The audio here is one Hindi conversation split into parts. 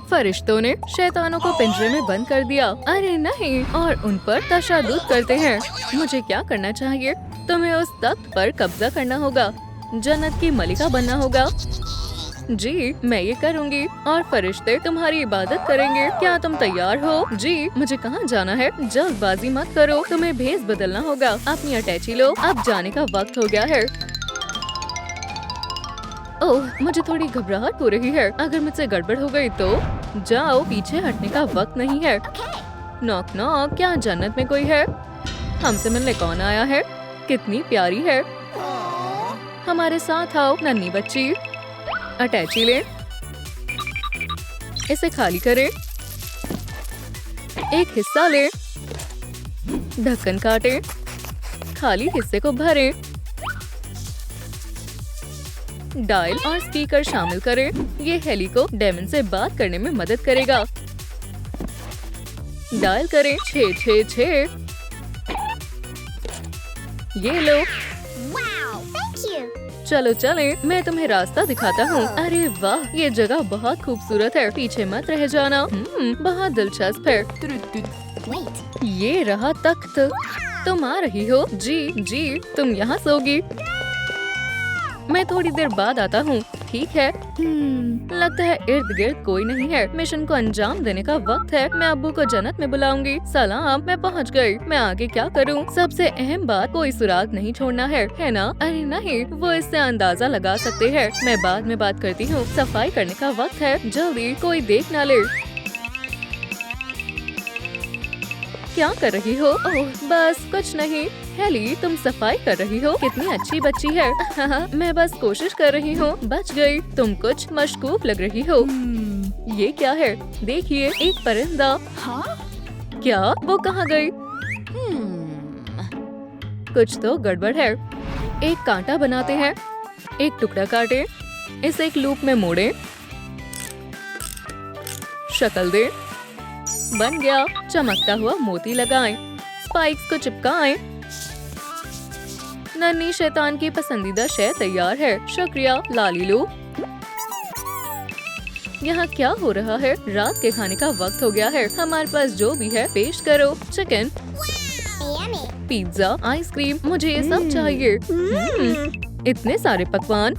फरिश्तों ने शैतानों को पिंजरे में बंद कर दिया। अरे नहीं, और उन पर तशद्दुद करते हैं। मुझे क्या करना चाहिए? तुम्हें उस तख्त पर कब्जा करना होगा, जन्नत की मलिका बनना होगा। जी, मैं ये करूँगी और फरिश्ते तुम्हारी इबादत करेंगे। क्या तुम तैयार हो? जी, मुझे कहाँ जाना है? जल्दबाजी मत करो, तुम्हें भेस बदलना होगा। अपनी अटैची लो, अब जाने का वक्त हो गया है। ओह, मुझे थोड़ी घबराहट हो रही है। अगर मुझसे गड़बड़ हो गई तो? जाओ, पीछे हटने का वक्त नहीं है। नॉक नॉक, क्या जन्नत में कोई है? हमसे मिलने कौन आया है? कितनी प्यारी है। हमारे साथ आओ नन्ही बच्ची। अटैची ले, इसे खाली करें। एक हिस्सा ले, ढक्कन काटे, खाली हिस्से को भरें। डायल और स्पीकर शामिल करें। ये हेली को डेमन से बात करने में मदद करेगा। डायल करें 666। ये लो। चलो चले, मैं तुम्हें रास्ता दिखाता हूँ। अरे वाह, ये जगह बहुत खूबसूरत है। पीछे मत रह जाना। बहुत दिलचस्प है। ये रहा तख्त। तुम आ रही हो? जी, तुम यहाँ सोगी। मैं थोड़ी देर बाद आता हूँ। ठीक है। लगता है इर्द गिर्द कोई नहीं है। मिशन को अंजाम देने का वक्त है। मैं अब्बू को जन्नत में बुलाऊंगी। सलाम, मैं पहुँच गई। मैं आगे क्या करूँ? सबसे अहम बात, कोई सुराग नहीं छोड़ना है ना? अरे नहीं, वो इससे अंदाजा लगा सकते हैं। मैं बाद में बात करती हूँ। सफाई करने का वक्त है, जल्दी, कोई देख ना ले। क्या कर रही हो? ओह, बस कुछ नहीं। हेली, तुम सफाई कर रही हो? कितनी अच्छी बच्ची है। मैं बस कोशिश कर रही हूँ। बच गई। तुम कुछ मशकूक लग रही हो। ये क्या है? देखिए, एक परिंदा। क्या? वो कहाँ गई? कुछ तो गड़बड़ है। एक कांटा बनाते हैं। एक टुकड़ा काटे, इसे एक लूप में मोड़े, शक्ल दे। बन गया। चमकता हुआ मोती लगाएं, स्पाइक्स को चिपकाएं। नन्ही शैतान की पसंदीदा शय तैयार है। शुक्रिया, लाली लो। यहाँ क्या हो रहा है? रात के खाने का वक्त हो गया है। हमारे पास जो भी है पेश करो। चिकन, पिज्जा, आइसक्रीम, मुझे ये सब चाहिए। इतने सारे पकवान।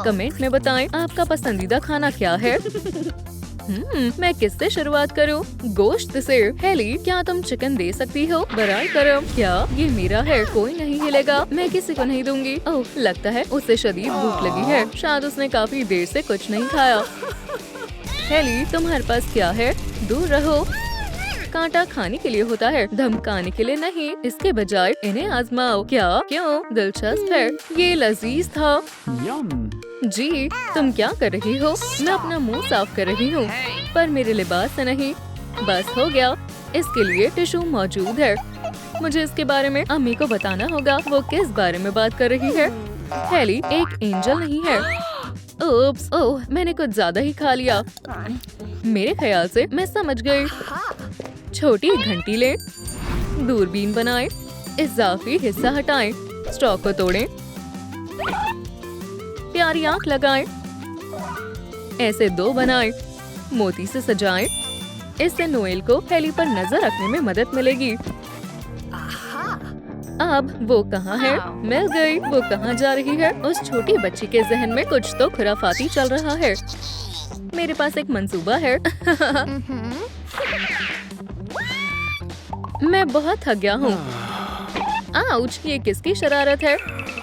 कमेंट में बताएं आपका पसंदीदा खाना क्या है। मैं किससे शुरुआत करूं? गोश्त से। हेली, क्या तुम चिकन दे सकती हो? बराए करम। क्या ये मेरा है? कोई नहीं हिलेगा। मैं किसी को नहीं दूंगी। ओह, लगता है उसे शदीद भूख लगी है। शायद उसने काफी देर से कुछ नहीं खाया। हेली, तुम्हारे पास क्या है? दूर रहो। कांटा खाने के लिए होता है, धमकाने के लिए नहीं। इसके बजाय इन्हें आजमाओ। क्या? क्यों? दिलचस्प है। ये लजीज था। जी, तुम क्या कर रही हो? मैं अपना मुंह साफ कर रही हूँ, पर मेरे लिबास से नहीं। बस हो गया। इसके लिए टिश्यू मौजूद है। मुझे इसके बारे में अम्मी को बताना होगा। वो किस बारे में बात कर रही है? हेली एक एंजल नहीं है। ओप्स, ओह, मैंने कुछ ज्यादा ही खा लिया। मेरे ख्याल से मैं समझ गई। छोटी घंटी ले, दूरबीन बनाएं, इजाफी हिस्सा हटाएं, स्टॉक को तोड़ें, प्यारी आंख लगाएं, ऐसे 2 बनाएं, मोती से सजाएं। इससे नोएल को हेली पर नजर रखने में मदद मिलेगी। अब वो कहाँ है? मिल गई। वो कहाँ जा रही है? उस छोटी बच्ची के जहन में कुछ तो खुराफाती चल रहा है। मेरे पास एक मंसूबा है। मैं बहुत थक गया हूँ। आउच, ये किसकी शरारत है?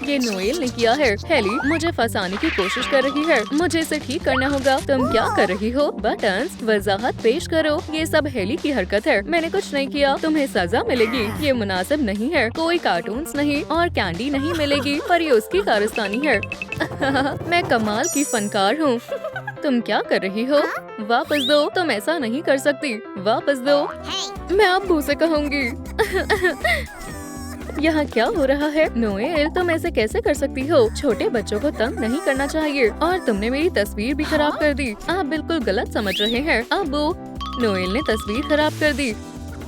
ये नोएल ने किया है। हेली मुझे फंसाने की कोशिश कर रही है। मुझे इसे ठीक करना होगा। तुम क्या कर रही हो? बटन्स, वजाहत पेश करो। ये सब हेली की हरकत है। मैंने कुछ नहीं किया। तुम्हें सजा मिलेगी। ये मुनासिब नहीं है। कोई कार्टून्स नहीं और कैंडी नहीं मिलेगी, पर ये उसकी कारस्तानी है। मैं कमाल की फनकार हूँ। तुम क्या कर रही हो? वापस दो। तुम ऐसा नहीं कर सकती। वापस दो। मैं अब्बू से कहूँगी। यहाँ क्या हो रहा है? नोएल, तुम ऐसे कैसे कर सकती हो? छोटे बच्चों को तंग नहीं करना चाहिए। और तुमने मेरी तस्वीर भी खराब कर दी। आप बिल्कुल गलत समझ रहे हैं। अब्बू, नोएल ने तस्वीर खराब कर दी।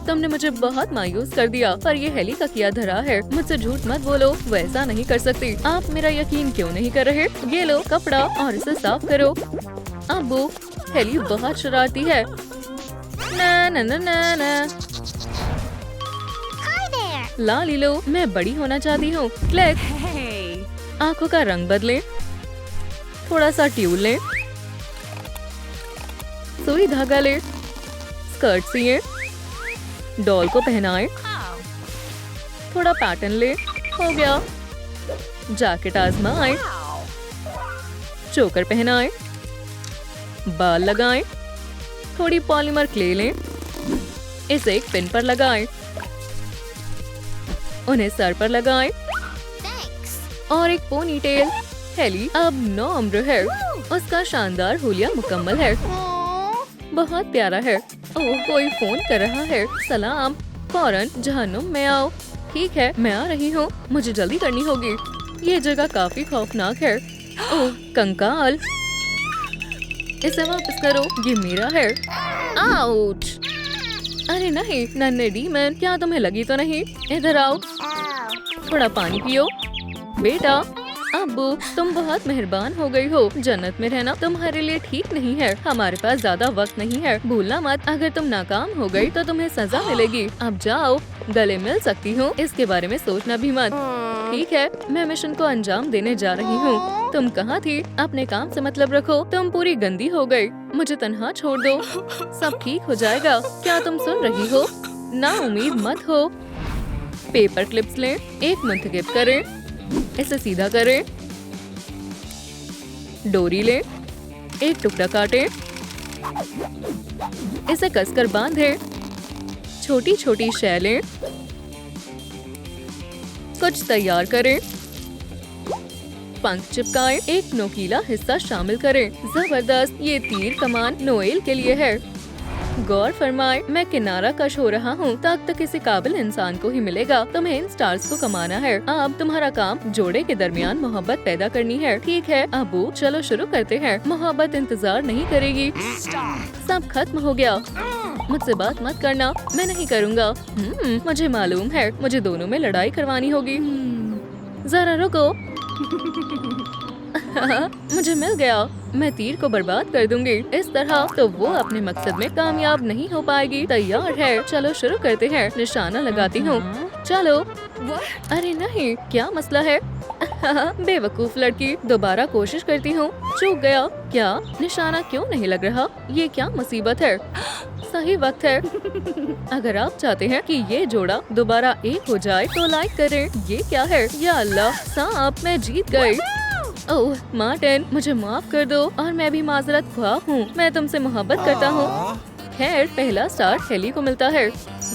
तुमने मुझे बहुत मायूस कर दिया, पर ये हेली का किया धरा है। मुझसे झूठ मत बोलो, वो ऐसा नहीं कर सकती। आप मेरा यकीन क्यों नहीं कर रहे? ये लो कपड़ा और इसे साफ करो। अब्बू, हेली बहुत शरारती है। ना ना ना ना ना। लालीलो, मैं बड़ी होना चाहती हूँ। क्लिक। आंखों का रंग बदले, थोड़ा सा ट्यूल ले, सुई धागा ले, स्कर्ट सिए, डॉल को पहनाए, थोड़ा पैटर्न ले, हो गया। जैकेट आजमाए, चोकर पहनाए, बाल लगाएं, थोड़ी पॉलीमर क्ले लें, इसे एक पिन पर लगाएं, उन्हें सर पर लगाएं और एक पोनी टेल। हेली अब 9 उम्र है। उसका शानदार हुलिया मुकम्मल है। बहुत प्यारा है। ओह, कोई फोन कर रहा है। सलाम। फौरन जहन्नुम में आओ। ठीक है, मैं आ रही हूँ। मुझे जल्दी करनी होगी। ये जगह काफी खौफनाक है। ओह, कंकाल। इसे वापस करो, ये मेरा है। आउच! अरे नहीं, नन्हे डीमन, क्या तुम्हें लगी तो नहीं? इधर आओ, थोड़ा पानी पियो। बेटा, अब्बू, तुम बहुत मेहरबान हो गई हो। जन्नत में रहना तुम्हारे लिए ठीक नहीं है। हमारे पास ज्यादा वक्त नहीं है। भूलना मत, अगर तुम नाकाम हो गई तो तुम्हें सजा मिलेगी। अब जाओ, गले मिल सकती हूँ, इसके बारे में सोचना भी मत। ठीक है, मैं मिशन को अंजाम देने जा रही हूँ। तुम कहाँ थी? अपने काम से मतलब रखो। तुम पूरी गंदी हो गई। मुझे तन्हा छोड़ दो, सब ठीक हो जाएगा। क्या तुम सुन रही हो? ना उम्मीद मत हो। पेपर क्लिप्स लें, एक मुंतखब करें, इसे सीधा करें, डोरी लें, एक टुकड़ा काटें, इसे कसकर बांधें, छोटी छोटी शैलें, कुछ तैयार करें, पंख चिपकाएं, एक नोकीला हिस्सा शामिल करें। जबरदस्त, ये तीर कमान नोएल के लिए है। गौर फरमाए, मैं किनारा कश हो रहा हूँ। तक किसी काबिल इंसान को ही मिलेगा। तुम्हें इन स्टार्स को कमाना है। अब तुम्हारा काम जोड़े के दरमियान मोहब्बत पैदा करनी है। ठीक है अबू, चलो शुरू करते हैं। मोहब्बत इंतजार नहीं करेगी। सब खत्म हो गया। मुझसे बात मत करना, मैं नहीं करूँगा। मुझे मालूम है, मुझे दोनों में लड़ाई करवानी होगी। जरा रुको। मुझे मिल गया। मैं तीर को बर्बाद कर दूंगी। इस तरह तो वो अपने मकसद में कामयाब नहीं हो पाएगी। तैयार है, चलो शुरू करते हैं। निशाना लगाती हूँ। चलो। अरे नहीं, क्या मसला है? बेवकूफ लड़की, दोबारा कोशिश करती हूँ। चूक गया। क्या निशाना क्यों नहीं लग रहा? ये क्या मुसीबत है? सही वक्त है। अगर आप चाहते हैं कि ये जोड़ा दोबारा एक हो जाए तो लाइक करें। ये क्या है? या अल्लाह, सांप, मैं जीत गई। ओह मार्टिन, मुझे माफ कर दो और मैं भी माजरत ख्वाह हूँ। मैं तुमसे मोहब्बत करता हूँ। खैर, पहला स्टार हेली को मिलता है।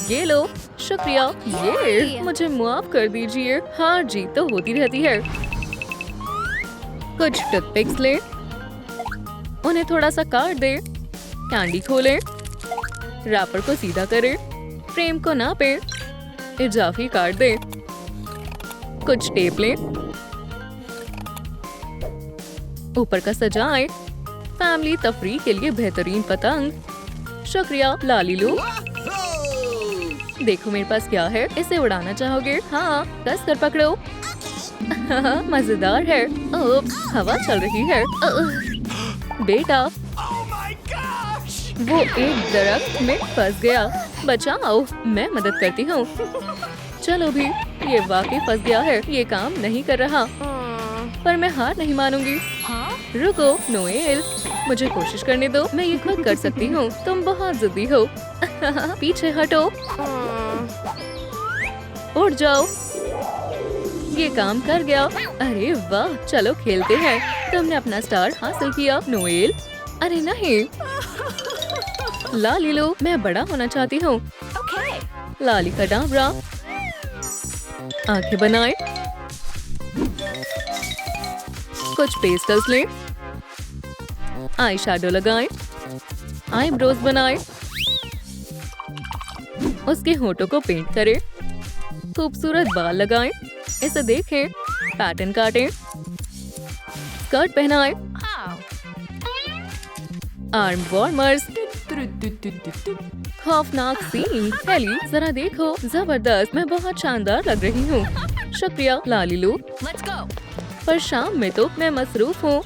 ये लो, शुक्रिया। ये मुझे माफ कर दीजिए। हार जीत तो होती रहती है। कुछ टूथपिक्स लें, उन्हें थोड़ा सा काट दे, कैंडी खोलें, रैपर को सीधा करें, फ्रेम को नापें, इजाफी काट दें, कुछ टेप लें, ऊपर का सजाएं। फैमिली तफरीह के लिए बेहतरीन पतंग। शुक्रिया लालीलू। देखो मेरे पास क्या है। इसे उड़ाना चाहोगे? हाँ, कस कर पकड़ो। मजेदार है। हवा चल रही है। बेटा, वो एक दरख्त में फंस गया। बचाओ, मैं मदद करती हूँ। चलो भी, ये वाकई फंस गया है। ये काम नहीं कर रहा, पर मैं हार नहीं मानूंगी। रुको नोएल, मुझे कोशिश करने दो। मैं ये खुद कर सकती हूँ। तुम बहुत जिद्दी हो। पीछे हटो। उठ जाओ। ये काम कर गया। अरे वाह, चलो खेलते हैं। तुमने अपना स्टार हासिल किया नोएल। अरे नहीं, लाली लो, मैं बड़ा होना चाहती हूँ। लाली का डाबरा, आंखें बनाए, कुछ पेस्टल्स लें, आई शैडो लगाएं, आईब्रोज बनाएं, उसके होठों को पेंट करें, खूबसूरत बाल लगाएं, इसे देखें, पैटर्न काटें, स्कर्ट पहनाएं, आर्म वार्मर्स, खौफनाक सीन। हेली, जरा देखो, जबरदस्त, मैं बहुत शानदार लग रही हूँ। शुक्रिया लालीलू। पर शाम में तो मैं मसरूफ हूँ।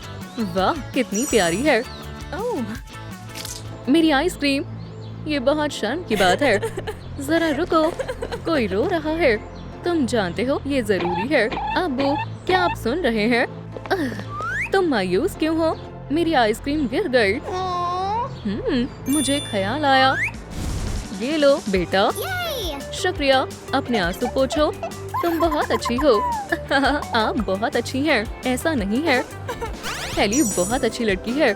वाह, कितनी प्यारी है। ओह, मेरी आइसक्रीम। ये बहुत शर्म की बात है। जरा रुको, कोई रो रहा है। तुम जानते हो ये जरूरी है। अब्बू, क्या आप सुन रहे हैं? तुम मायूस क्यों हो? मेरी आइसक्रीम गिर गई। मुझे ख्याल आया। ये लो बेटा। शुक्रिया। अपने आंसू पोंछो। तुम बहुत अच्छी हो। आप बहुत अच्छी हैं। ऐसा नहीं है। हेली बहुत अच्छी लड़की है।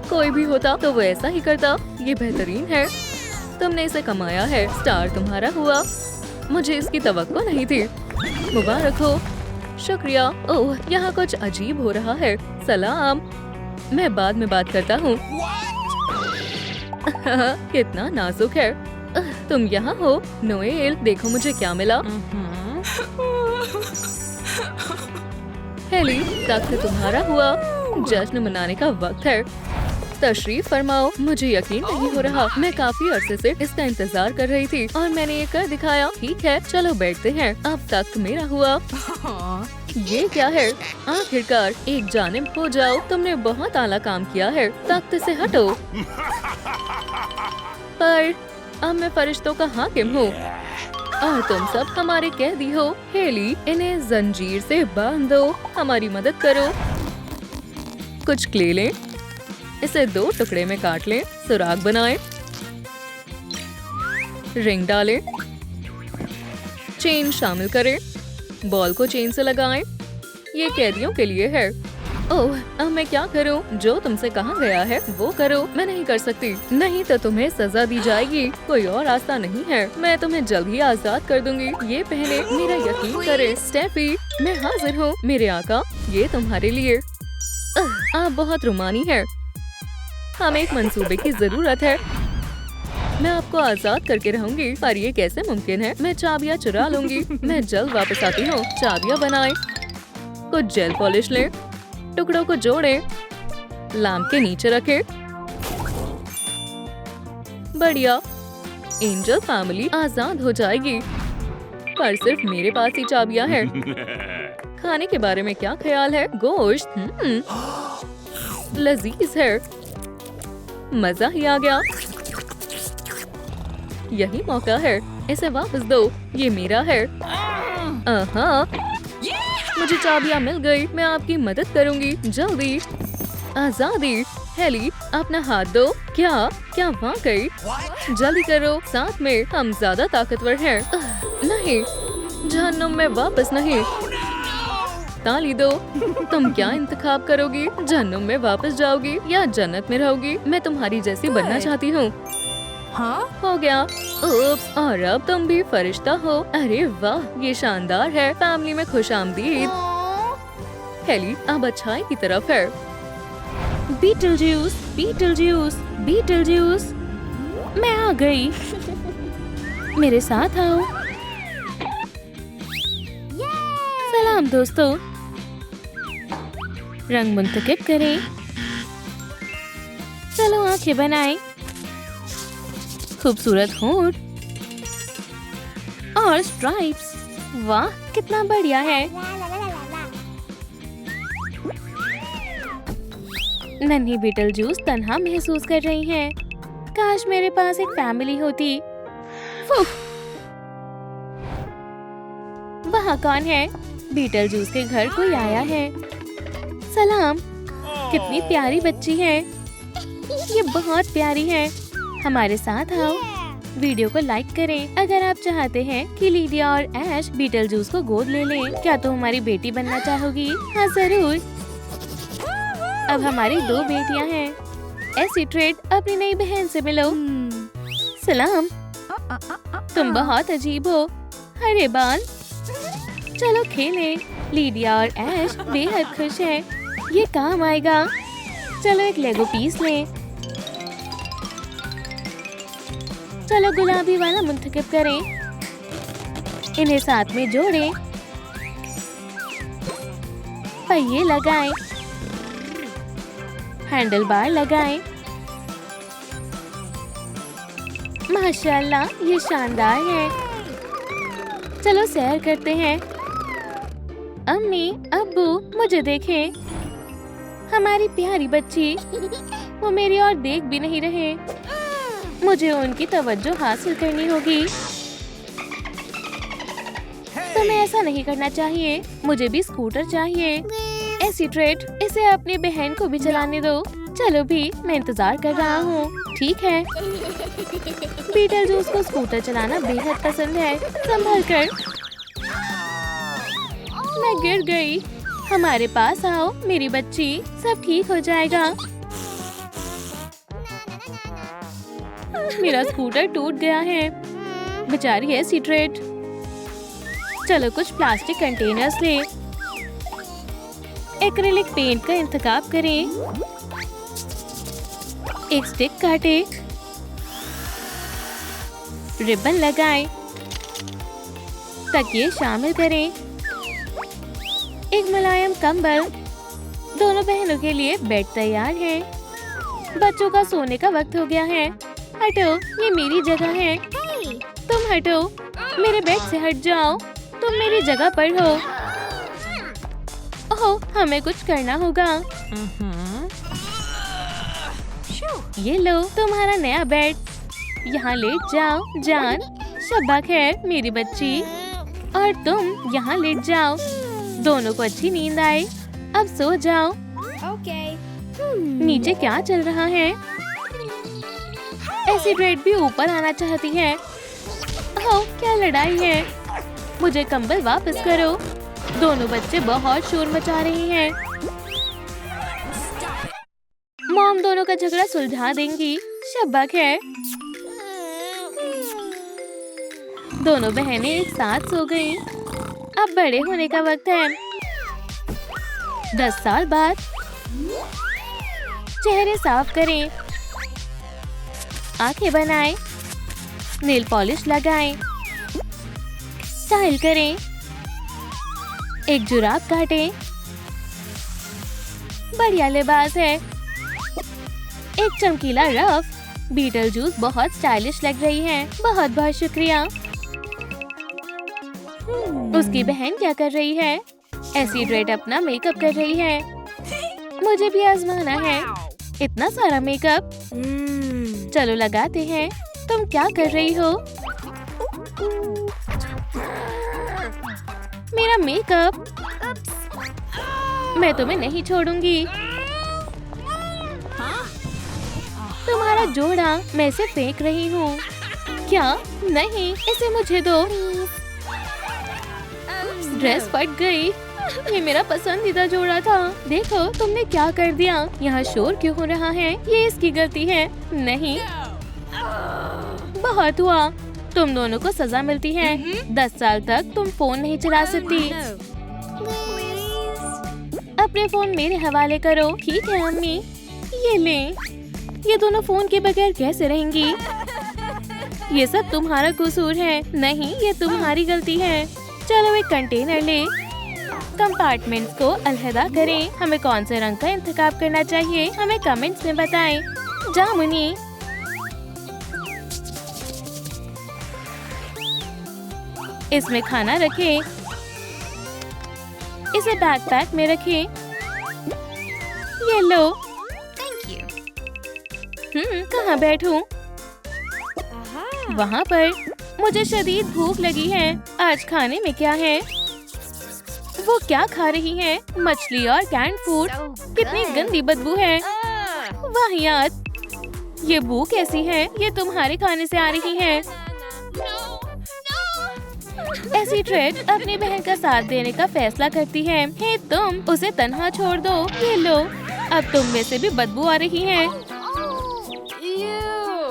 कोई भी होता तो वो ऐसा ही करता। ये बेहतरीन है। तुमने इसे कमाया है। स्टार तुम्हारा हुआ। मुझे इसकी तवक्को नहीं थी। मुबारक हो। शुक्रिया। ओह, यहाँ कुछ अजीब हो रहा है। सलाम। मैं बाद में बात करता हूँ। कितना नाजुक है। तुम यहाँ हो? नोएल, देखो मुझे क्या मिला। हेली, तख्त तुम्हारा हुआ। जश्न मनाने का वक्त है। तशरीफ फरमाओ। मुझे यकीन नहीं हो रहा। मैं काफी अरसे से इसका इंतजार कर रही थी और मैंने ये कर दिखाया। ठीक है, चलो बैठते हैं। अब तख्त मेरा हुआ। ये क्या है? आखिरकार एक जानिब हो जाओ। तुमने बहुत आला काम किया है। तख्त से हटो। पर अब मैं फरिश्तों का हाकिम हूँ और तुम सब हमारे कैदी हो। हेली, इन्हें जंजीर से बांध दो। हमारी मदद करो। कुछ क्ले लें, इसे 2 टुकड़े में काट लें, सुराग बनाएं, रिंग डालें, चेन शामिल करें, बॉल को चेन से लगाएं। ये कैदियों के लिए है। ओह, अब मैं क्या करूं? जो तुमसे कहा गया है वो करो। मैं नहीं कर सकती। नहीं तो तुम्हें सजा दी जाएगी। कोई और रास्ता नहीं है। मैं तुम्हें जल्द ही आजाद कर दूंगी। ये पहले, मेरा यकीन करे। स्टेफी, मैं हाजिर हूँ मेरे आका। ये तुम्हारे लिए। आप बहुत रुमानी है। हमें एक मंसूबे की जरूरत है। मैं आपको आजाद करके रहूंगी, पर ये कैसे मुमकिन है? मैं चाबियाँ चुरा लूंगी। मैं जल्द वापस आती हूँ। चाबियाँ बनाएं, कुछ जेल पॉलिश लें, टुकड़ों को जोड़ें, लैंप के नीचे रखें। बढ़िया, एंजल फैमिली आजाद हो जाएगी। पर सिर्फ मेरे पास ही चाबियाँ हैं। खाने के बारे में क्या ख्याल है? गोश्त लजीज है। मजा ही आ गया। यही मौका है। इसे वापस दो। ये मेरा है। मुझे चाबियाँ मिल गई। मैं आपकी मदद करूंगी। जल्दी। आजादी। हेली, अपना हाथ दो। क्या वाकई? जल्दी करो। साथ में हम ज्यादा ताकतवर हैं। नहीं, जहन्नुम में वापस नहीं। ताली दो। तुम क्या इंतखाब करोगी? जहन्नुम में वापस जाओगी या जन्नत में रहोगी? मैं तुम्हारी जैसी बनना चाहती हूँ। हाँ, हो गया। उप्स, और अब तुम भी फरिश्ता हो। अरे वाह, ये शानदार है। फैमिली में खुशामदीद। हेली, अब अच्छाई की तरफ है। बीटलजूस, बीटलजूस, बीटलजूस, मैं आ गई। मेरे साथ आओ। सलाम दोस्तों। रंग मुंतखब करें। चलो आंखें बनाएं। खूबसूरत होंठ और स्ट्राइप्स। वाह, कितना बढ़िया है। नन्ही बीटलजूस तन्हा महसूस कर रही हैं। काश मेरे पास एक फैमिली होती। वहाँ कौन है? बीटलजूस के घर कोई आया है। सलाम, कितनी प्यारी बच्ची है। ये बहुत प्यारी है। हमारे साथ आओ। वीडियो को लाइक करें अगर आप चाहते हैं कि लीडिया और ऐश बीटलजूस को गोद ले लें। क्या तुम हमारी बेटी बनना चाहोगी? हाँ जरूर। अब हमारी 2 बेटियां हैं। ऐसी ट्रेड, अपनी नई बहन से मिलो। सलाम, तुम बहुत अजीब हो। हरे बाल। चलो खेलें। लीडिया और ऐश बेहद खुश है। ये काम आएगा। चलो एक लेगो पीस लें। चलो गुलाबी वाला मुंतखब करें। इन्हें साथ में जोड़ें। पहिए लगाएं। हैंडल बार लगाएं। माशाल्लाह, ये शानदार है। चलो सैर करते हैं। अम्मी, अब्बू, मुझे देखें। हमारी प्यारी बच्ची। वो मेरी ओर देख भी नहीं रहे। मुझे उनकी तवज्जो हासिल करनी होगी। तुम्हें ऐसा नहीं करना चाहिए। मुझे भी स्कूटर चाहिए। एसीट्रेट, इसे अपनी बहन को भी चलाने दो। चलो भी, मैं इंतजार कर रहा हूँ। ठीक है। बीटलजूस को स्कूटर चलाना बेहद पसंद है। संभल कर। मैं गिर गई। हमारे पास आओ मेरी बच्ची, सब ठीक हो जाएगा। मेरा स्कूटर टूट गया है। बेचारी एसीट्रेट। चलो कुछ प्लास्टिक कंटेनर्स ले। एक्रिलिक पेंट का इंतखाब करें। एक स्टिक काटे, रिबन लगाएं, तकिए शामिल करें, एक मुलायम कंबल। दोनों बहनों के लिए बेड तैयार है। बच्चों का सोने का वक्त हो गया है। हटो, ये मेरी जगह है। तुम हटो, मेरे बेड से हट जाओ। तुम मेरी जगह पर हो। ओह, हमें कुछ करना होगा। ये लो तुम्हारा नया बेड। यहाँ लेट जाओ जान। शब्बा खैर मेरी बच्ची। और तुम यहाँ लेट जाओ। दोनों को अच्छी नींद आए। अब सो जाओ। नीचे क्या चल रहा है? एसीट्रेट भी ऊपर आना चाहती है। ओह, क्या लड़ाई है। मुझे कंबल वापस करो। दोनों बच्चे बहुत शोर मचा रही हैं। मॉम दोनों का झगड़ा सुलझा देंगी। शब्बा खैर। दोनों बहनें एक साथ सो गईं। अब बड़े होने का वक्त है। 10 साल बाद। चेहरे साफ करें, आंखें बनाएं, नेल पॉलिश लगाएं, स्टाइल करें, एक जुराब काटें। बढ़िया लिबास है। एक चमकीला रफ। बीटलजूस बहुत स्टाइलिश लग रही है। बहुत बहुत शुक्रिया। उसकी बहन क्या कर रही है? एसीट्रेट अपना मेकअप कर रही है। मुझे भी आजमाना है। इतना सारा मेकअप। चलो लगाते हैं। तुम क्या कर रही हो? मेरा मेकअप। मैं तुम्हें नहीं छोड़ूंगी। तुम्हारा जोड़ा। मैं इसे फेंक रही हूँ। क्या? नहीं, इसे मुझे दो। ड्रेस फट गई। ये मेरा पसंदीदा जोड़ा था। देखो तुमने क्या कर दिया। यहाँ शोर क्यों हो रहा है? ये इसकी गलती है। नहीं, बहुत हुआ। तुम दोनों को सजा मिलती है। 10 साल तक तुम फोन नहीं चला सकती। अपने फोन मेरे हवाले करो। ठीक है अम्मी। ये ले। ये दोनों फोन के बगैर कैसे रहेंगी? ये सब तुम्हारा कसूर है। नहीं, ये तुम्हारी गलती है। चलो एक कंटेनर ले। कंपार्टमेंट्स को अलहदा करें। हमें कौन से रंग का इंतखाब करना चाहिए? हमें कमेंट्स में बताएं। जामुनी। इसमें खाना रखें। इसे बैकपैक में रखें। ये लो। कहाँ बैठूं? वहाँ पर। मुझे शदीद भूख लगी है। आज खाने में क्या है? वो क्या खा रही हैं? मछली और कैंड फूड। कितनी गंदी बदबू है। वाहियात। ये बू कैसी है? ये तुम्हारे खाने से आ रही है। एसीट्रेट अपनी बहन का साथ देने का फैसला करती है। हे तुम, उसे तन्हा छोड़ दो। ये लो। अब तुम में से भी बदबू आ रही है।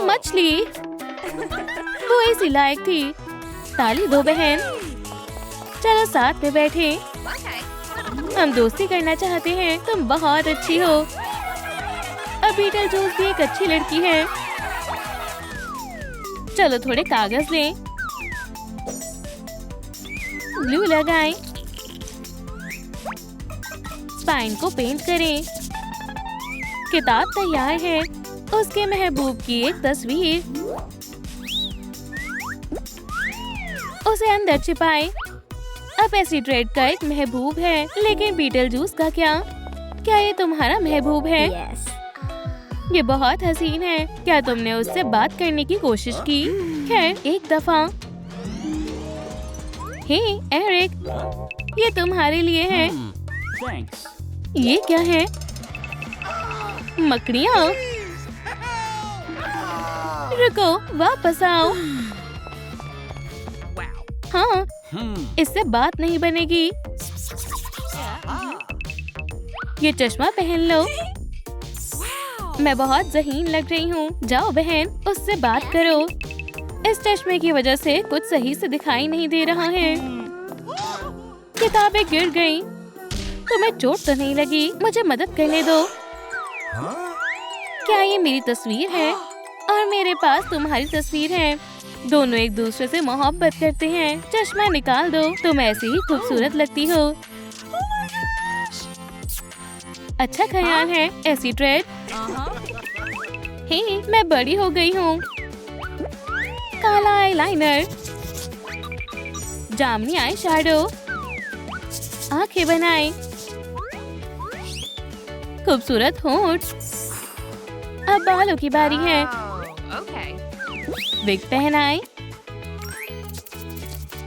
मछली। वो इसी लायक थी। ताली दो बहन। चलो साथ में बैठे। हम दोस्ती करना चाहते हैं। तुम बहुत अच्छी हो। अब बीटलजूस भी एक अच्छी लड़की है। चलो थोड़े कागज लें। ग्लू लगाएं। स्पाइन को पेंट करें। किताब तैयार है। उसके महबूब की एक तस्वीर। उसे अंदर छिपाएं। अब एसीट्रेट का एक महबूब है, लेकिन बीटलजूस का क्या? क्या ये तुम्हारा महबूब है? ये बहुत हसीन है। क्या तुमने उससे बात करने की कोशिश की? खैर एक दफा। हे एरिक, ये तुम्हारे लिए है। ये क्या है? मकड़ियाँ। रुको, वापस आओ। हाँ, इससे बात नहीं बनेगी। ये चश्मा पहन लो। मैं बहुत ज़हीन लग रही हूँ। जाओ बहन, उससे बात करो। इस चश्मे की वजह से कुछ सही से दिखाई नहीं दे रहा है। किताबें गिर गईं। तुम्हें चोट तो नहीं लगी? मुझे मदद करने दो। क्या ये मेरी तस्वीर है? और मेरे पास तुम्हारी तस्वीर है। दोनों एक दूसरे से मोहब्बत करते हैं। चश्मा निकाल दो, तुम ऐसे ही खूबसूरत लगती हो। अच्छा ख्याल है, ऐसी ट्रेड। हे, मैं बड़ी हो गई हूँ। काला आईलाइनर, जामुनी आई शैडो, आंखें बनाए, खूबसूरत होंठ। अब बालों की बारी है। विग पहनाए,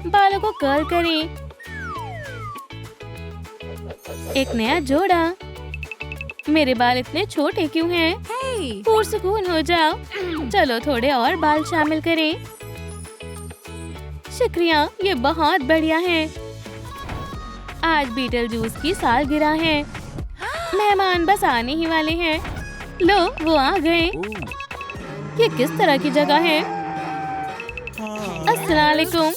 बालों को कर्ल करें। एक नया जोड़ा। मेरे बाल इतने छोटे क्यों हैं? पुरसुकून हो जाओ। चलो थोड़े और बाल शामिल करें। शुक्रिया, ये बहुत बढ़िया है। आज बीटल जूस की सालगिरह है। मेहमान बस आने ही वाले हैं। लो, वो आ गए। ये किस तरह की जगह है? अस्सलामुअलैकुम।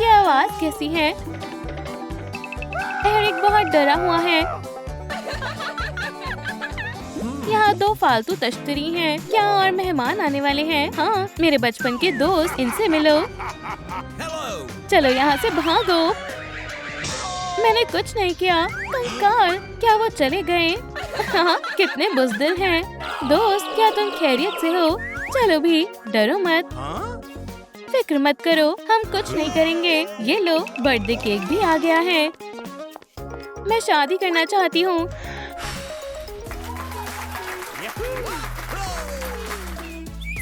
ये आवाज कैसी है? एरिक बहुत डरा हुआ है। यहाँ 2 फालतू तश्तरी हैं। क्या और मेहमान आने वाले हैं? हाँ, मेरे बचपन के दोस्त, इनसे मिलो। चलो यहाँ से भागो। मैंने कुछ नहीं किया। कंकाल, क्या वो चले गए? हाँ, कितने बुज़दिल हैं। दोस्त, क्या तुम खैरियत से हो? चलो भी, डरो मत। फिक्र मत करो, हम कुछ नहीं करेंगे। ये लो, बर्थडे केक भी आ गया है। मैं शादी करना चाहती हूँ।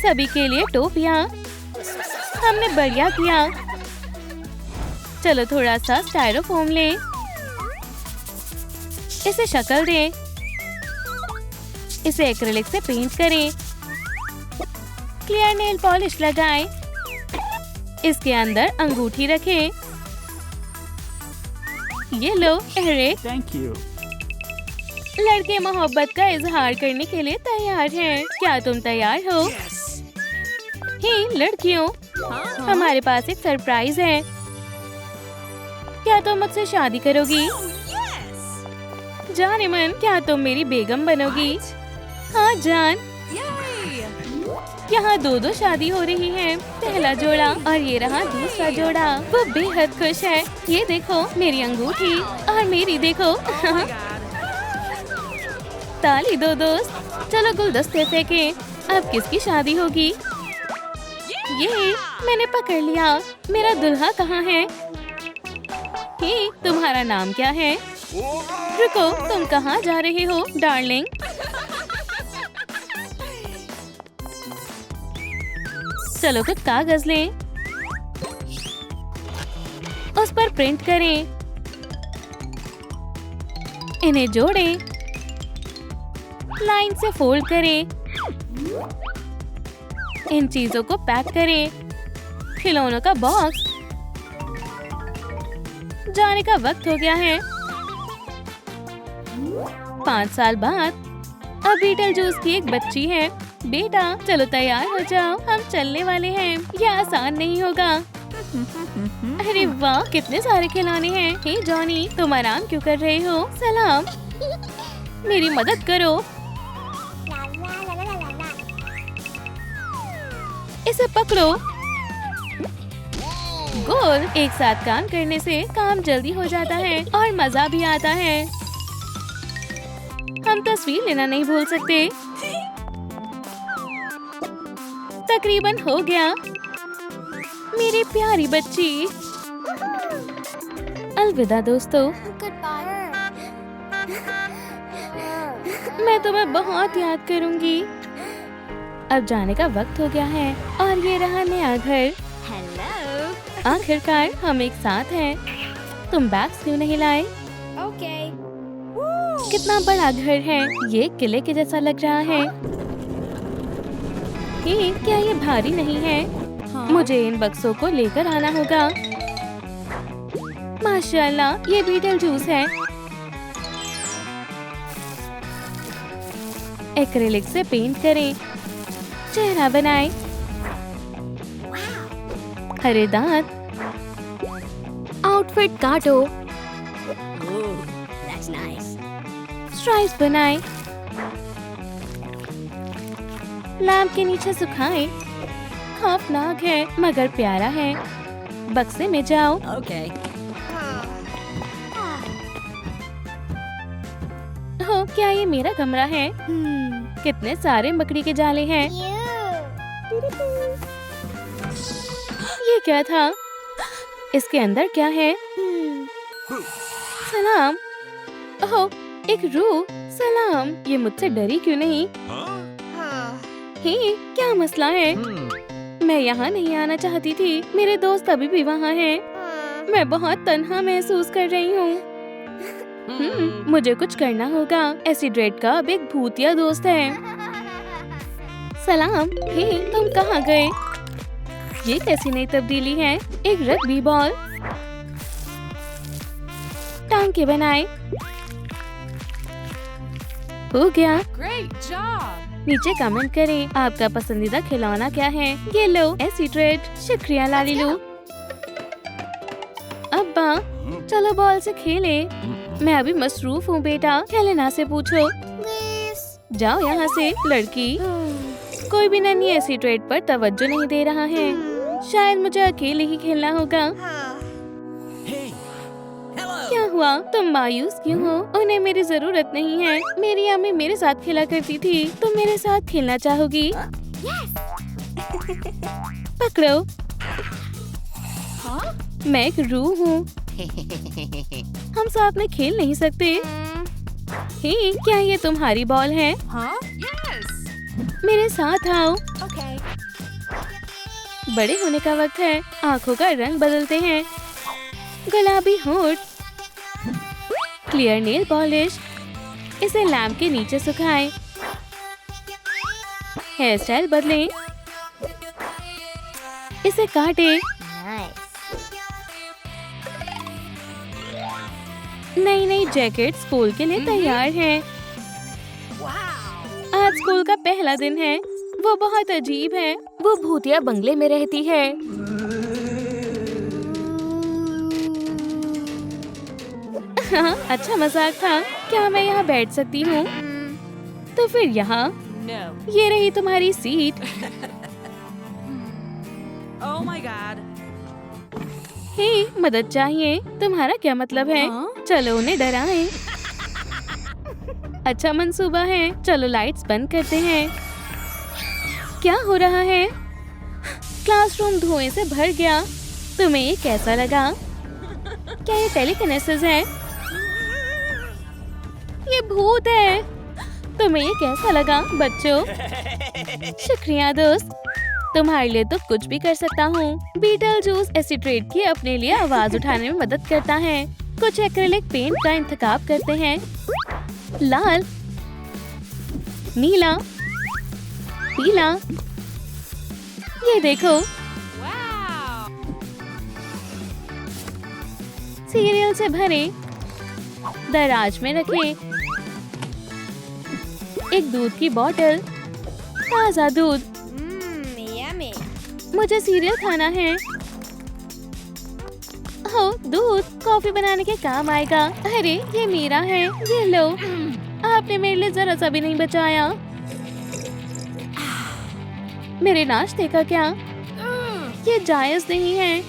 सभी के लिए टोपियाँ। हमने बढ़िया किया। चलो थोड़ा सा स्टाइरोफोम लें। इसे शक्ल दें। इसे एक्रिलिक से पेंट करें। क्लियर नेल पॉलिश लगाएं। इसके अंदर अंगूठी रखें। ये लो एरिक। Thank you. लड़के मोहब्बत का इजहार करने के लिए तैयार हैं। क्या तुम तैयार हो? हे लड़कियों, हमारे पास एक सरप्राइज है। क्या तुम मुझसे शादी करोगी? जान इमन, क्या तुम मेरी बेगम बनोगी? हाँ जान। यहाँ 2 शादी हो रही है। पहला जोड़ा और ये रहा दूसरा जोड़ा। वो बेहद खुश है। ये देखो मेरी अंगूठी और मेरी देखो। ताली दो दोस्त। चलो गुलदस्ते फेंके। अब किसकी शादी होगी? ये मैंने पकड़ लिया। मेरा दुल्हा कहाँ है? हे, तुम्हारा नाम क्या है? रुको, तुम कहाँ जा रहे हो डार्लिंग? चलो कुछ कागज लें। उस पर प्रिंट करें। इन्हें जोड़ें। लाइन से फोल्ड करें। इन चीजों को पैक करें। खिलौनों का बॉक्स। जाने का वक्त हो गया है। 5 साल बाद अब बीटल जूस की एक बच्ची है। बेटा चलो तैयार हो जाओ, हम चलने वाले हैं। यह आसान नहीं होगा। अरे वाह, कितने सारे खिलौने हैं। हे जॉनी, तुम आराम क्यों कर रहे हो? सलाम, मेरी मदद करो। इसे पकड़ो। गोल, एक साथ काम करने से काम जल्दी हो जाता है और मजा भी आता है। हम तस्वीर लेना नहीं भूल सकते। तकरीबन हो गया। मेरी प्यारी बच्ची। अलविदा दोस्तों। मैं तुम्हें बहुत याद करूंगी। अब जाने का वक्त हो गया है और ये रहा नया घर। हेलो। आखिरकार हम एक साथ हैं। तुम बैग्स क्यों नहीं लाए? कितना बड़ा घर है, ये किले के जैसा लग रहा है। क्या ये भारी नहीं है? मुझे इन बक्सों को लेकर आना होगा। माशाल्लाह, ये बीटल जूस है। एक्रिलिक से पेंट करें, चेहरा बनाएं, हरे दांत, आउटफिट काटो, स्ट्राइप्स बनाएं, लैम्प के नीचे सुखाएं। खौफनाक है मगर प्यारा है। बक्से में जाओ। हो, क्या ये मेरा कमरा है? कितने सारे मकड़ी के जाले हैं। ये क्या था? इसके अंदर क्या है? सलाम। ओह, एक रूह। सलाम। ये मुझसे डरी क्यों नहीं? हे, क्या मसला है? मैं यहाँ नहीं आना चाहती थी। मेरे दोस्त अभी भी वहाँ हैं। मैं बहुत तन्हा महसूस कर रही हूँ। मुझे कुछ करना होगा। एसिड रेड का अब एक भूतिया दोस्त है। सलाम। हे, तुम कहाँ गए? ये कैसी नई तब्दीली है? एक रग्बी बॉल। टांके बनाए। हो गया। Great job! नीचे कमेंट करें आपका पसंदीदा खिलौना क्या है। ये लो एसिड रेड। शुक्रिया लालीलू। अब्बा, चलो बॉल से खेले। मैं अभी मसरूफ हूँ बेटा। हेलेना से पूछो। जाओ यहाँ से लड़की। कोई भी नन्ही एसिड रेड पर तवज्जो नहीं दे रहा है। शायद मुझे अकेले ही खेलना होगा। क्या हुआ? तुम मायूस क्यों हो? उन्हें मेरी जरूरत नहीं है। मेरी अम्मी मेरे साथ खेला करती थी। तुम मेरे साथ खेलना चाहोगी? पकड़ो। मैं एक रूह हूँ। हम साथ में खेल नहीं सकते। हे, क्या ये तुम्हारी बॉल है? मेरे साथ आओ। बड़े होने का वक्त है। आँखों का रंग बदलते हैं। गुलाबी होंठ, क्लियर नेल पॉलिश। इसे लैम्प के नीचे सुखाएं। हेयर स्टाइल बदलें। इसे काटें। नई नई जैकेट स्कूल के लिए तैयार है। आज स्कूल का पहला दिन है। वो बहुत अजीब है। वो भूतिया बंगले में रहती है। हाँ, अच्छा मजाक था। क्या मैं यहाँ बैठ सकती हूँ? तो फिर यहाँ। ये रही तुम्हारी सीट। Oh my God! हे, मदद चाहिए? तुम्हारा क्या मतलब है? चलो उन्हें डराएं। अच्छा मंसूबा है। चलो लाइट्स बंद करते हैं। क्या हो रहा है? क्लासरूम धुएं से भर गया। तुम्हें ये कैसा लगा? क्या ये टेलीकिनेसिस है? ये भूत है। तुम्हें ये कैसा लगा बच्चों? शुक्रिया दोस्त। तुम्हारे लिए तो कुछ भी कर सकता हूँ। बीटल जूस एसिड रेड की अपने लिए आवाज उठाने में मदद करता है। कुछ एक्रिलिक पेंट का इंतखाब करते हैं। लाल, नीला, पीला। ये देखो। सीरियल से भरे। दराज में रखें। एक दूध की बोतल, ताज़ा दूध। मुझे सीरियल खाना है। हो, दूध कॉफी बनाने के काम आएगा। अरे ये मेरा है। ये लो। आपने मेरे लिए जरा सा भी नहीं बचाया। मेरे नाश्ते का क्या? ये जायज नहीं है।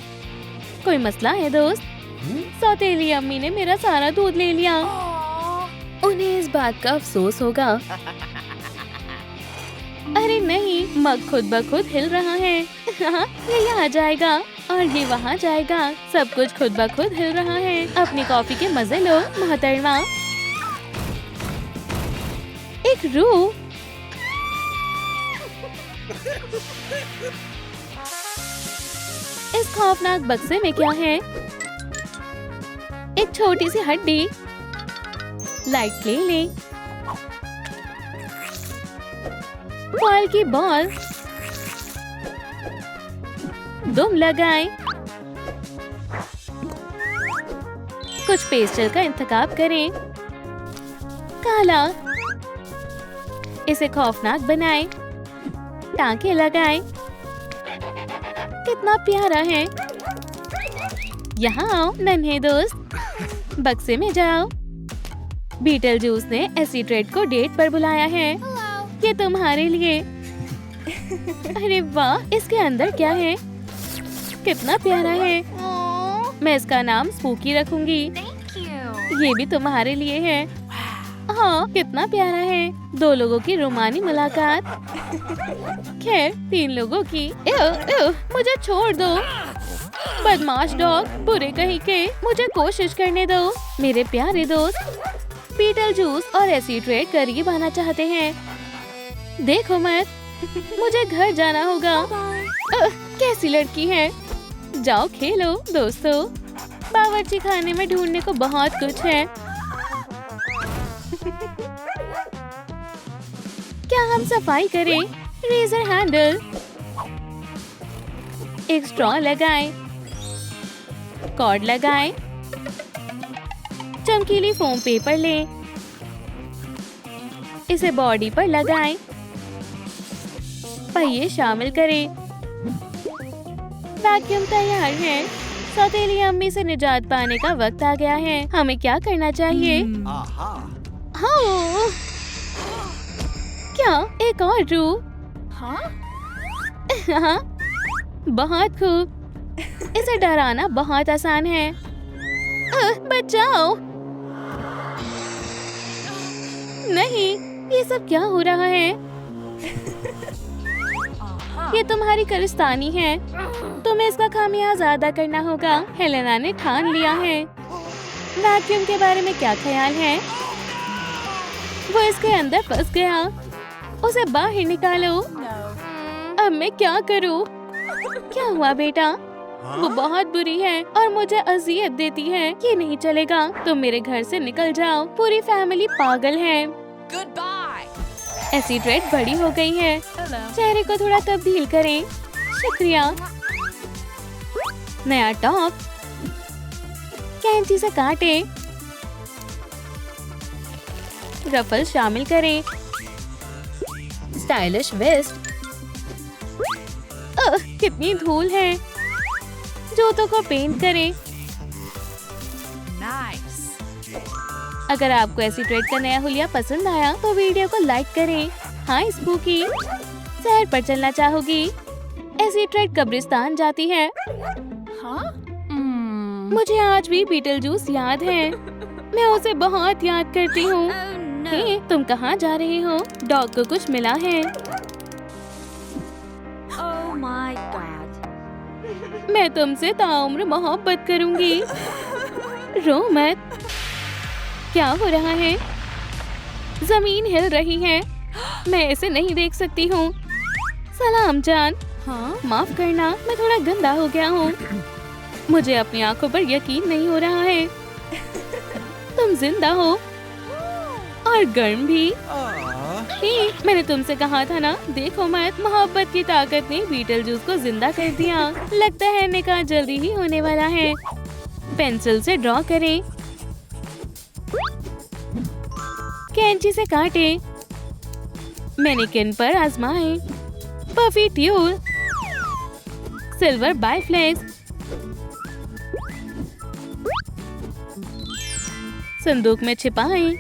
कोई मसला है दोस्त? सौतेली अम्मी ने मेरा सारा दूध ले लिया। उन्हें इस बात का अफसोस होगा। अरे नहीं, मग खुद ब खुद हिल रहा है। ये यहाँ जाएगा और ये वहाँ जाएगा। सब कुछ खुद ब खुद हिल रहा है। अपनी कॉफी के मजे लो मोहतरमा। एक रूह। इस खौफनाक बक्से में क्या है? एक छोटी सी हड्डी। लाइट ले ले। फॉल की बॉल। दुम लगाए। कुछ पेस्टल का इंतखाब करें। काला। इसे खौफनाक बनाए। टांके लगाए। कितना प्यारा है। यहाँ आओ नन्हे दोस्त। बक्से में जाओ। बीटल जूस ने एसीट्रेड को डेट पर बुलाया है। ये तुम्हारे लिए। अरे वाह, इसके अंदर क्या है? कितना प्यारा है। मैं इसका नाम स्पूकी रखूंगी। ये भी तुम्हारे लिए है। हाँ, कितना प्यारा है। 2 लोगों की रोमानी मुलाकात। खैर 3 लोगों की। मुझे छोड़ दो। बदमाश डॉग, बुरे कहीं के। मुझे कोशिश करने दो। मेरे प्यारे दोस्त बीटल जूस और एसीट्रेड करीब आना चाहते हैं। देखो मत, मुझे घर जाना होगा। कैसी लड़की है। जाओ खेलो दोस्तों। बावर्ची खाने में ढूंढने को बहुत कुछ है। क्या हम सफाई करें? Razor handle. एक स्ट्रॉ लगाएं। कॉर्ड लगाएं। चमकीली फोम पेपर लें। इसे बॉडी पर लगाएं। पहिए शामिल करें। वैक्यूम तैयार है। सौतेली अम्मी से निजात पाने का वक्त आ गया है। हमें क्या करना चाहिए? हाँ। क्या एक और रूह? हाँ, बहुत खूब। इसे डराना बहुत आसान है। बचाओ। नहीं, ये सब क्या हो रहा है? ये तुम्हारी करिस्तानी है। तुम्हें इसका खामियाजा अदा करना होगा। हेलेना ने ठान लिया है। वैक्यूम के बारे में क्या ख्याल है? वो इसके अंदर फंस गया। उसे बाहर निकालो। अब मैं क्या करूं? क्या हुआ बेटा? वो बहुत बुरी है और मुझे अजियत देती है। ये नहीं चलेगा। तुम मेरे घर से निकल जाओ। पूरी फैमिली पागल है। एसीट्रेड बड़ी हो गई है। चेहरे को थोड़ा तब्दील करें। शुक्रिया। नया टॉप। कैंची से काटे। रफल शामिल करें। Stylish waist. कितनी धूल है। जूतों को पेंट करें। अगर आपको एसीट्रेड का नया हुलिया पसंद आया तो वीडियो को लाइक करें। हाय स्पूकी, सैर पर चलना चाहोगी? एसीट्रेड कब्रिस्तान जाती है। मुझे आज भी बीटल जूस याद है। मैं उसे बहुत याद करती हूँ। हे, तुम कहाँ जा रहे हो? डॉग को कुछ मिला है। मैं तुमसे ताउम्र मोहब्बत करूंगी। रो मत। क्या हो रहा है? जमीन हिल रही है। मैं इसे नहीं देख सकती हूँ। सलाम जान। हाँ, माफ करना, मैं थोड़ा गंदा हो गया हूँ। मुझे अपनी आंखों पर यकीन नहीं हो रहा है। तुम जिंदा हो और गर्म भी। मैंने तुमसे कहा था ना, देखो मत। मोहब्बत की ताकत ने बीटल जूस को जिंदा कर दिया। लगता है निकाह जल्दी ही होने वाला है। पेंसिल से ड्रॉ करें। कैंची से काटे। मैनिकिन पर आजमाएं। Puffy tulle. Silver biflex. संदूक में छिपाएं।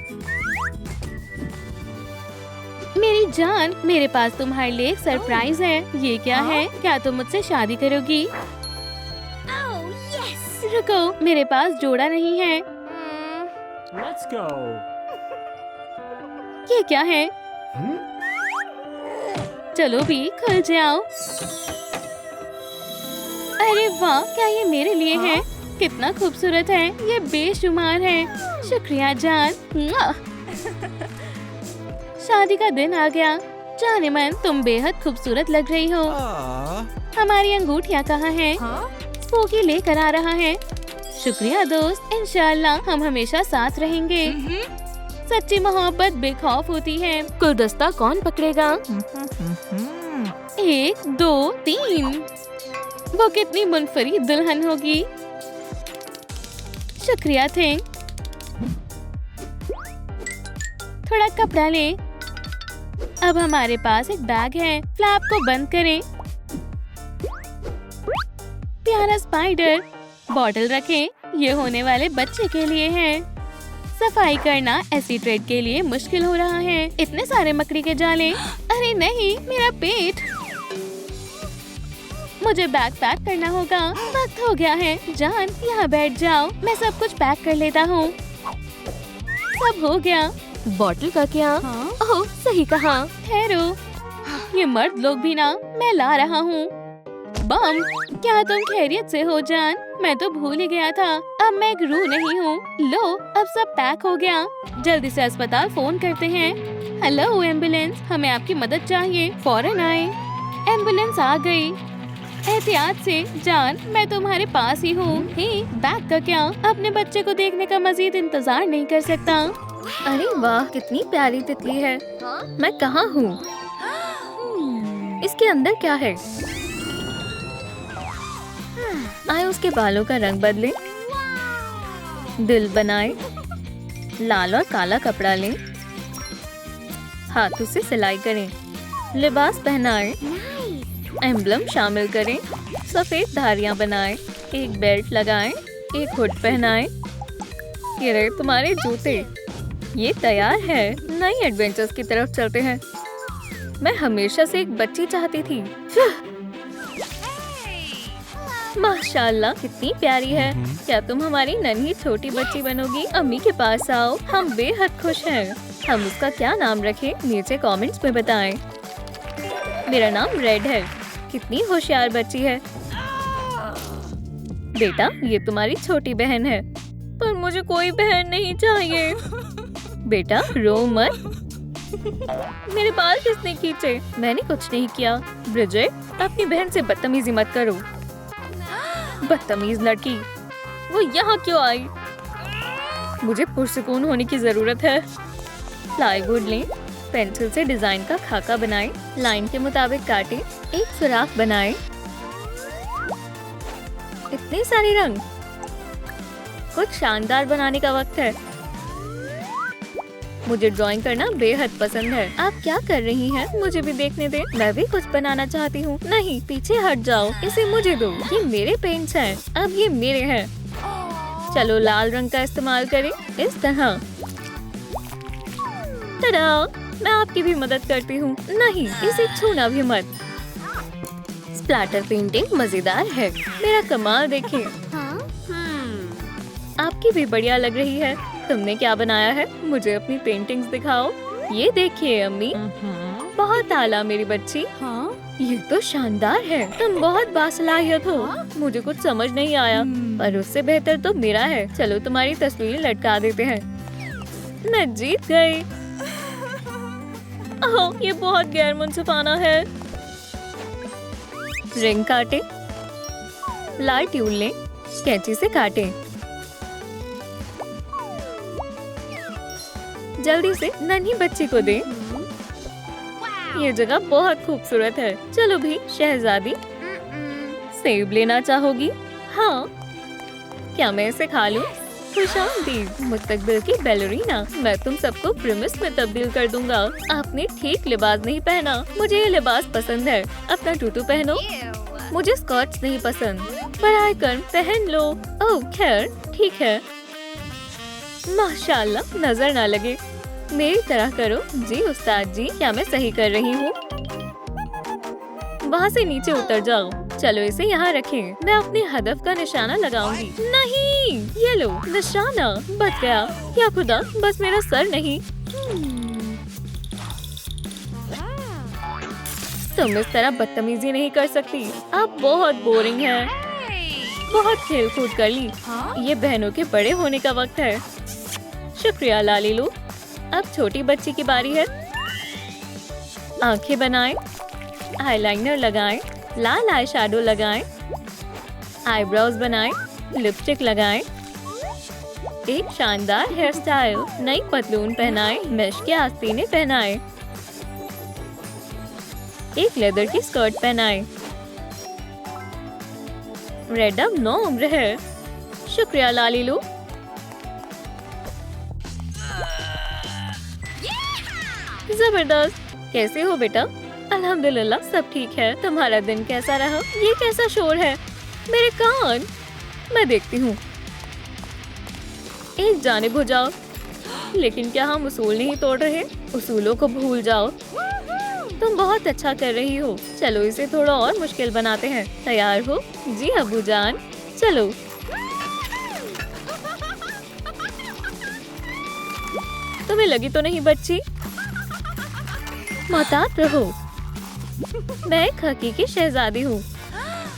मेरी जान, मेरे पास तुम्हारे लिए एक सरप्राइज है। ये क्या है? क्या तुम मुझसे शादी करोगी? रुको, मेरे पास जोड़ा नहीं है। Let's go. ये क्या है? चलो भी, खुल जाओ। अरे वाह, क्या ये मेरे लिए है? कितना खूबसूरत है। ये बेशुमार है। शुक्रिया जान। शादी का दिन आ गया। जाने मन, तुम बेहद खूबसूरत लग रही हो। हमारी अंगूठियाँ कहाँ हैं? स्पूकी लेकर आ रहा है। शुक्रिया दोस्त, इंशाल्लाह हम हमेशा साथ रहेंगे। सच्ची मोहब्बत बेखौफ होती है। गुलदस्ता कौन पकड़ेगा? 1 2 3। वो कितनी मुनफरीद दुल्हन होगी। शुक्रिया थैंक। थोड़ा कपड़ा ले। अब हमारे पास एक बैग है। फ्लैप को बंद करें। प्यारा स्पाइडर। बॉटल रखें। ये होने वाले बच्चे के लिए है। सफाई करना एसीट्रेट के लिए मुश्किल हो रहा है। इतने सारे मकड़ी के जाले। अरे नहीं, मेरा पेट। मुझे बैग पैक करना होगा। वक्त हो गया है। जान, यहाँ बैठ जाओ, मैं सब कुछ पैक कर लेता हूँ। सब हो गया। बॉटल का क्या? ओह, सही कहा। ठहरो, ये मर्द लोग भी ना, मैं ला रहा हूँ। बम, क्या तुम खैरियत से हो जान? मैं तो भूल ही गया था। अब मैं एक रूह नहीं हूँ। लो, अब सब पैक हो गया। जल्दी से अस्पताल फोन करते हैं। हेलो एम्बुलेंस, हमें आपकी मदद चाहिए। फौरन आए। एम्बुलेंस आ गई। एहतियात से जान, मैं तुम्हारे पास ही हूँ। बैग का क्या? अपने बच्चे को देखने का मजीद इंतजार नहीं कर सकता। अरे वाह, कितनी प्यारी तितली है। मैं कहाँ हूँ? इसके अंदर क्या है? आए उसके बालों का रंग बदले, दिल बनाए, लाल और काला कपड़ा लें, हाथों से सिलाई करें, लिबास पहनाएं, एम्ब्लम शामिल करें, सफेद धारियां बनाएं, एक बेल्ट लगाएं, एक हुड पहनाएं। ये रहे तुम्हारे जूते। ये तैयार है। नई एडवेंचर्स की तरफ चलते हैं। मैं हमेशा से एक बच्ची चाहती थी। माशाल्लाह, कितनी प्यारी है। क्या तुम हमारी नन्ही छोटी बच्ची बनोगी? अम्मी के पास आओ, हम बेहद खुश हैं। हम उसका क्या नाम रखें? नीचे कमेंट्स में बताएं। मेरा नाम रेड है। कितनी होशियार बच्ची है। बेटा, ये तुम्हारी छोटी बहन है। पर मुझे कोई बहन नहीं चाहिए। बेटा, रो मत। मेरे बाल किसने खींचे? मैंने कुछ नहीं किया। ब्रिजेट, अपनी बहन से बदतमीजी मत करो। बदतमीज लड़की, वो यहाँ क्यों आई? मुझे पुरसुकून होने की जरूरत है। प्लाईवुड लें, पेंसिल से डिजाइन का खाका बनाएं, लाइन के मुताबिक काटें, एक सुराख बनाएं। इतने सारे रंग, कुछ शानदार बनाने का वक्त है। मुझे ड्राइंग करना बेहद पसंद है। आप क्या कर रही हैं? मुझे भी देखने दे। मैं भी कुछ बनाना चाहती हूँ। नहीं, पीछे हट जाओ। इसे मुझे दो। ये मेरे पेंट्स हैं। अब ये मेरे हैं। चलो लाल रंग का इस्तेमाल करें, इस तरह। टडा! मैं आपकी भी मदद करती हूँ। नहीं, इसे छूना भी मत। स्प्लैटर पेंटिंग मजेदार है। मेरा कमाल देखिए। आपकी भी बढ़िया लग रही है। तुमने क्या बनाया है? मुझे अपनी पेंटिंग्स दिखाओ। ये देखिए अम्मी, बहुत आला मेरी बच्ची। ये तो शानदार है। तुम बहुत बासलाहियत हो। मुझे कुछ समझ नहीं आया, पर उससे बेहतर तो मेरा है। चलो तुम्हारी तस्वीर लटका देते हैं। मैं जीत गई। ओह, ये बहुत गैर मुनसिफाना है। रिंग काटे, लाल ट्यूल लें, कैंची से काटें। जल्दी से नन्ही बच्ची को दें। ये जगह बहुत खूबसूरत है। चलो भी शहजादी, सेब लेना चाहोगी? हाँ। क्या मैं इसे खा लूं? खुशामदीद मुस्तकबिल की बैलरीना। मैं तुम सबको प्रिमिस में तब्दील कर दूंगा। आपने ठीक लिबास नहीं पहना। मुझे ये लिबास पसंद है। अपना टूटू पहनो। मुझे स्कर्ट्स नहीं पसंद, पर आइकन पहन लो। ओह खैर, ठीक है। माशाल्लाह, नजर ना लगे। मेरी तरह करो। जी उस्ताद जी, क्या मैं सही कर रही हूँ? वहाँ से नीचे उतर जाओ। चलो इसे यहाँ रखें। मैं अपने हदफ का निशाना लगाऊंगी। नहीं, ये लो निशाना। बच गया। या खुदा, बस मेरा सर नहीं। तुम इस तरह बदतमीजी नहीं कर सकती। आप बहुत बोरिंग हैं। बहुत खेल कूद कर ली। ये बहनों के बड़े होने का वक्त है। शुक्रिया लालीलू। अब छोटी बच्ची की बारी है। आंखें बनाएं, आईलाइनर लगाएं, लाल आई शैडो लगाएं, आईब्रोज बनाएं, लिपस्टिक लगाएं, एक शानदार हेयर स्टाइल, नई पतलून पहनाएं, मेश के आस्तीने पहनाएं, एक लेदर की स्कर्ट पहनाएं। रेड अब 9 उम्र है। शुक्रिया लालीलू। जबरदस्त। कैसे हो बेटा? अल्हम्दुलिल्लाह सब ठीक है। तुम्हारा दिन कैसा रहा? ये कैसा शोर है? मेरे कान। मैं देखती हूँ। एक जानिब हो जाओ। लेकिन क्या हम उसूल नहीं तोड़ रहे? उसूलों को भूल जाओ। तुम बहुत अच्छा कर रही हो। चलो इसे थोड़ा और मुश्किल बनाते हैं। तैयार हो? जी अब्बू जान। चलो। तुम्हें लगी तो नहीं बच्ची? मोहतात रहो। मैं एक हकीकी शहजादी हूँ।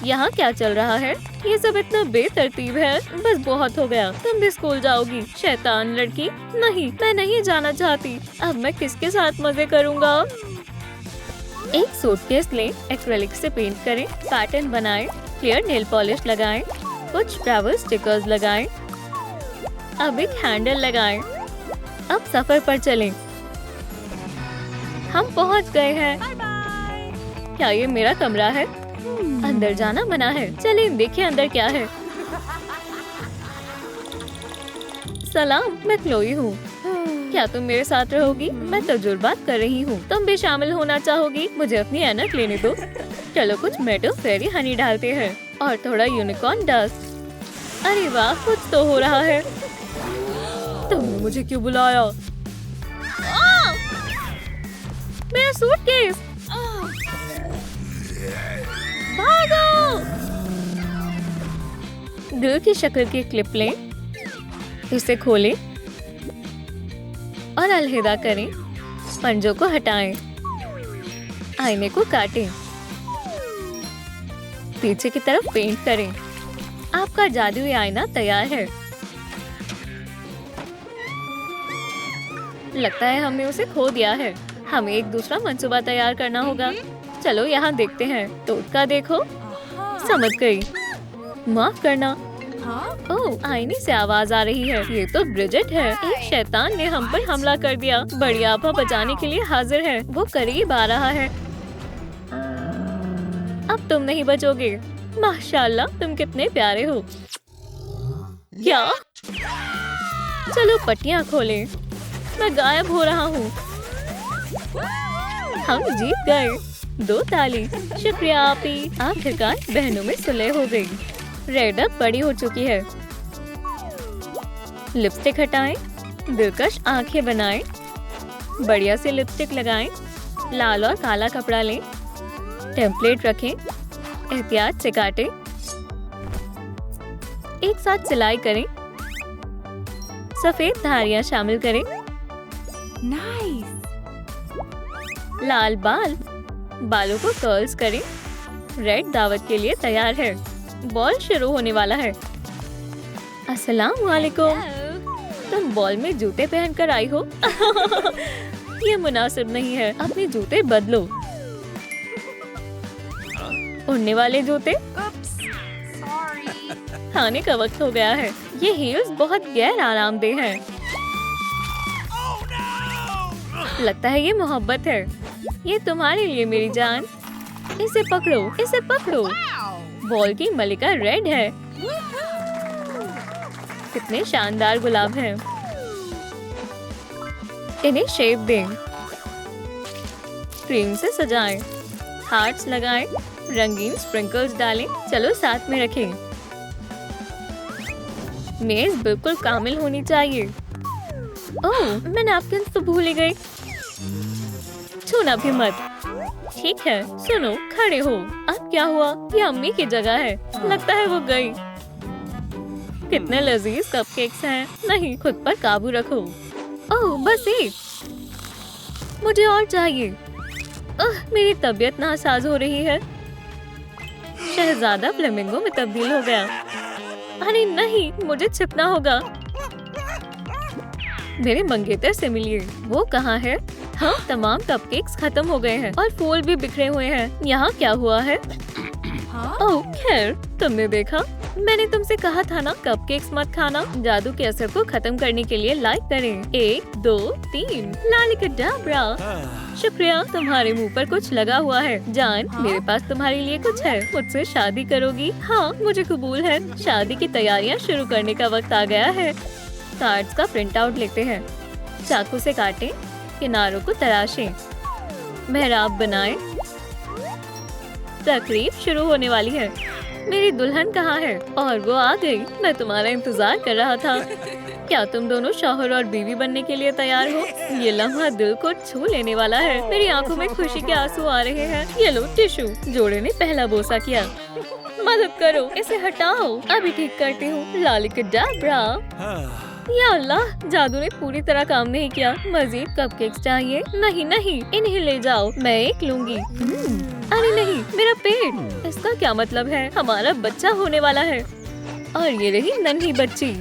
यहाँ क्या चल रहा है? ये सब इतना बेतरतीब है। बस बहुत हो गया। तुम भी स्कूल जाओगी, शैतान लड़की। नहीं, मैं नहीं जाना चाहती। अब मैं किसके साथ मजे करूँगा? एक सूटकेस लें, एक्रेलिक से पेंट करें, पैटर्न बनाएं, क्लियर नेल पॉलिश लगाएं, कुछ ट्रैवल स्टिकर्स लगाएं, अब एक हैंडल लगाएं। अब सफर पर चलें। हम पहुंच गए हैं। क्या ये मेरा कमरा है? अंदर जाना मना है। चलें देखिए अंदर क्या है। सलाम, मैं क्लोई हूँ। क्या तुम मेरे साथ रहोगी? मैं तजुर्बात कर रही हूँ। तुम भी शामिल होना चाहोगी? मुझे अपनी ऐनक लेने दो। चलो कुछ मेडो फेरी हनी डालते हैं और थोड़ा यूनिकॉर्न डस्ट। अरे वाह, कुछ तो हो रहा है। तुमने मुझे क्यों बुलाया? मेरा सूटकेस! भागो! दिल की शक्ल की क्लिप लें, इसे खोलें और अलविदा करें। पंजों को हटाएं, आईने को काटें, पीछे की तरफ पेंट करें। आपका जादुई आईना तैयार है। लगता है हमने उसे खो दिया है। हमें एक दूसरा मंसूबा तैयार करना होगा। चलो यहाँ देखते हैं। टोट का देखो। समझ गई। माफ करना। ओह, आईने से आवाज आ रही है। ये तो ब्रिजेट है। एक शैतान ने हम पर हमला कर दिया। बड़ी आपा बचाने के लिए हाजिर है। वो करीब आ रहा है। अब तुम नहीं बचोगे। माशाल्लाह, तुम कितने प्यारे हो। क्या? चलो पट्टियाँ खोलें। मैं गायब हो रहा हूँ। हम जीत गए। 2 ताली। शुक्रिया आपी। आखिरकार बहनों में सुलह हो गई। रेड अब बड़ी हो चुकी है। लिपस्टिक हटाएं, दिलकश आंखें बनाएं, बढ़िया से लिपस्टिक लगाएं, लाल और काला कपड़ा लें, टेम्पलेट रखें, एहतियात से काटें, एक साथ सिलाई करें, सफेद धारियां शामिल करें। नाइस। लाल बाल, बालों को कर्ल्स करें। रेड दावत के लिए तैयार है। बॉल शुरू होने वाला है। अस्सलाम वालेकुम। तुम बॉल में जूते पहनकर आई हो? ये मुनासिब नहीं है। अपने जूते बदलो। उड़ने वाले जूते? खाने का वक्त हो गया है। ये हील्स बहुत गैर आरामदेह हैं। लगता है ये मोहब्बत है। ये तुम्हारे लिए मेरी जान। इसे पकड़ो, इसे पकड़ो। बॉल की मलिका रेड है। कितने शानदार गुलाब हैं। इन्हें शेप दें, क्रीम से सजाएं, हार्ट्स लगाएं, रंगीन स्प्रिंकल्स डालें। चलो साथ में रखें। मेज बिल्कुल कामिल होनी चाहिए। ओह, मैं नैपकिन तो भूल ही गई। छूना भी मत। ठीक है, सुनो, खड़े हो। अब क्या हुआ? ये अम्मी की जगह है। लगता है वो गई। कितने लजीज कपकेक्स हैं। नहीं, खुद पर काबू रखो। ओह, बस एक। मुझे और चाहिए। मेरी तबीयत नासाज हो रही है। शहजादा फ्लेमिंगो में तब्दील हो गया। अरे नहीं, मुझे छिपना होगा। मेरे मंगेतर से मिलिए। वो कहाँ है? हाँ, तमाम कपकेक्स खत्म हो गए हैं और फूल भी बिखरे हुए हैं। यहाँ क्या हुआ है? ओह खैर, तुमने देखा? मैंने तुमसे कहा था ना कपकेक्स मत खाना। जादू के असर को खत्म करने के लिए लाइक करें। 1 2 3 लालिकाडाब्रा। शुक्रिया, तुम्हारे मुंह पर कुछ लगा हुआ है। जान, मेरे पास तुम्हारे लिए कुछ है। मुझसे शादी करोगी? हाँ, मुझे कबूल है। शादी की तैयारियां शुरू करने का वक्त आ गया है। कार्ड्स का प्रिंट आउट लेते हैं। चाकू से काटें, किनारों को तराशें, मेहराब बनाएं। तकरीब शुरू होने वाली है। मेरी दुल्हन कहाँ है? और वो आ गई। मैं तुम्हारा इंतजार कर रहा था। क्या तुम दोनों शौहर और बीवी बनने के लिए तैयार हो? ये लम्हा दिल को छू लेने वाला है। मेरी आंखों में खुशी के आंसू आ रहे हैं। ये लो टिश्यू। जोड़े ने पहला बोसा किया। मदद करो, इसे हटाओ। अभी ठीक करती हूँ। लालिकाडाब्रा। या अल्लाह, जादू ने पूरी तरह काम नहीं किया। मजीद कपकेक्स चाहिए? नहीं नहीं, इन्हें ले जाओ, मैं एक लूंगी। अरे नहीं, मेरा पेट। इसका क्या मतलब है? हमारा बच्चा होने वाला है। और ये रही नन्ही बच्ची।